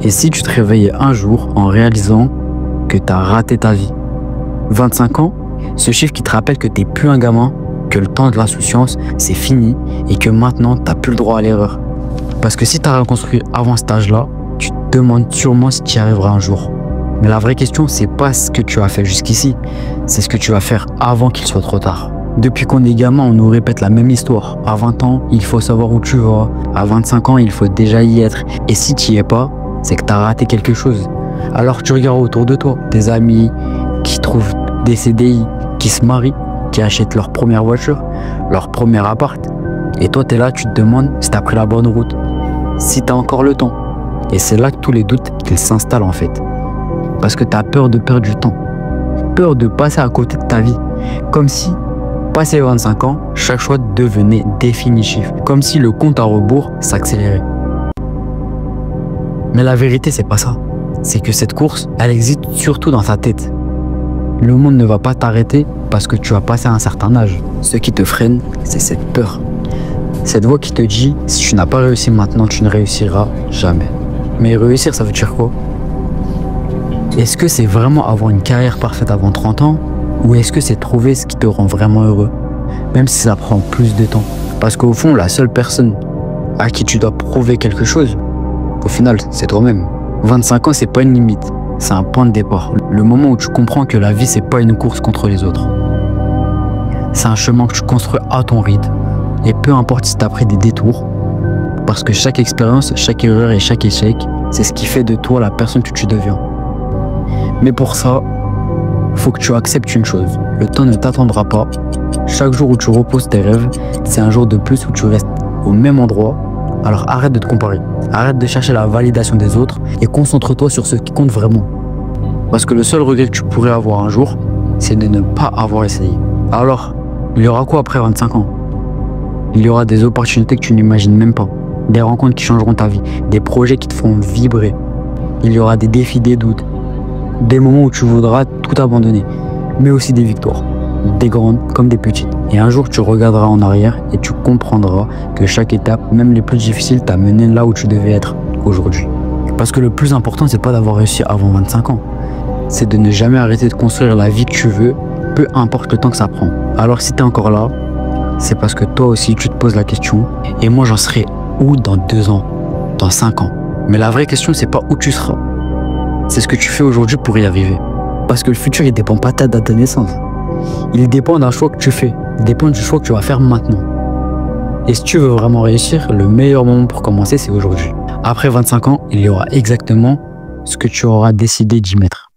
Et si tu te réveillais un jour en réalisant que tu as raté ta vie? 25 ans, ce chiffre qui te rappelle que tu n'es plus un gamin, que le temps de l'insouciance, c'est fini et que maintenant, tu n'as plus le droit à l'erreur. Parce que si tu as rien construit avant cet âge-là, tu te demandes sûrement si tu y arriveras un jour. Mais la vraie question, c'est pas ce que tu as fait jusqu'ici, c'est ce que tu vas faire avant qu'il soit trop tard. Depuis qu'on est gamin, on nous répète la même histoire. À 20 ans, il faut savoir où tu vas. À 25 ans, il faut déjà y être. Et si tu n'y es pas, c'est que tu as raté quelque chose. Alors tu regardes autour de toi, tes amis qui trouvent des CDI, qui se marient, qui achètent leur première voiture, leur premier appart. Et toi, tu es là, tu te demandes si tu as pris la bonne route, si tu as encore le temps. Et c'est là que tous les doutes qu'ils s'installent en fait. Parce que tu as peur de perdre du temps, peur de passer à côté de ta vie. Comme si, passé les 25 ans, chaque choix devenait définitif. Comme si le compte à rebours s'accélérait. Mais la vérité, c'est pas ça. C'est que cette course, elle existe surtout dans ta tête. Le monde ne va pas t'arrêter parce que tu as passé un certain âge. Ce qui te freine, c'est cette peur. Cette voix qui te dit, si tu n'as pas réussi maintenant, tu ne réussiras jamais. Mais réussir, ça veut dire quoi? Est-ce que c'est vraiment avoir une carrière parfaite avant 30 ans? Ou est-ce que c'est trouver ce qui te rend vraiment heureux? Même si ça prend plus de temps. Parce qu'au fond, la seule personne à qui tu dois prouver quelque chose, au final, c'est toi-même. 25 ans, c'est pas une limite. C'est un point de départ. Le moment où tu comprends que la vie, c'est pas une course contre les autres. C'est un chemin que tu construis à ton rythme. Et peu importe si tu as pris des détours. Parce que chaque expérience, chaque erreur et chaque échec, c'est ce qui fait de toi la personne que tu deviens. Mais pour ça, faut que tu acceptes une chose. Le temps ne t'attendra pas. Chaque jour où tu reposes tes rêves, c'est un jour de plus où tu restes au même endroit. Alors arrête de te comparer. Arrête de chercher la validation des autres et concentre-toi sur ce qui compte vraiment. Parce que le seul regret que tu pourrais avoir un jour, c'est de ne pas avoir essayé. Alors, il y aura quoi après 25 ans? Il y aura des opportunités que tu n'imagines même pas. Des rencontres qui changeront ta vie. Des projets qui te feront vibrer. Il y aura des défis, des doutes. Des moments où tu voudras tout abandonner. Mais aussi des victoires. Des grandes comme des petites. Et un jour, tu regarderas en arrière et tu comprendras que chaque étape, même les plus difficiles, t'a mené là où tu devais être aujourd'hui. Parce que le plus important, c'est pas d'avoir réussi avant 25 ans. C'est de ne jamais arrêter de construire la vie que tu veux, peu importe le temps que ça prend. Alors si tu es encore là, c'est parce que toi aussi, tu te poses la question. Et moi, j'en serai où dans 2 ans, dans 5 ans? Mais la vraie question, c'est pas où tu seras. C'est ce que tu fais aujourd'hui pour y arriver. Parce que le futur, il dépend pas de ta date de naissance. Il dépend d'un choix que tu fais. Il dépend du choix que tu vas faire maintenant. Et si tu veux vraiment réussir, le meilleur moment pour commencer, c'est aujourd'hui. Après 25 ans, il y aura exactement ce que tu auras décidé d'y mettre.